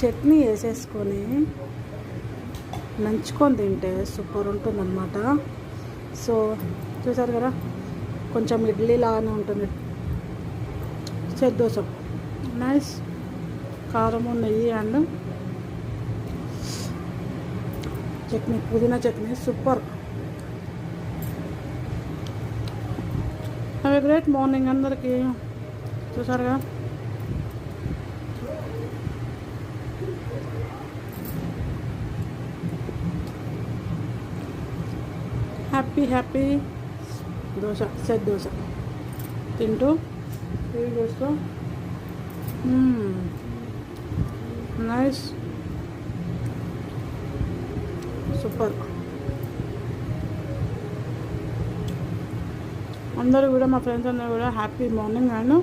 చట్నీ వేసేసుకొని నంచుకొని తింటే సూపర్ ఉంటుందన్నమాట. సో చూసారు కదా, కొంచెం ఇడ్లీ లాగానే ఉంటుంది. సెట్ దోశ నైస్, కారము నెయ్యి అండ్ చట్నీ, పుదీనా chutney super. Have a great morning అందరికీ. చూసారుగా, హ్యాపీ దోశ, సెట్ దోశ తింటూ టీవీ చూస్తూ నైస్ సూపర్. అందరూ కూడా, మా ఫ్రెండ్స్ అందరూ కూడా హ్యాపీ మార్నింగ్ అండ్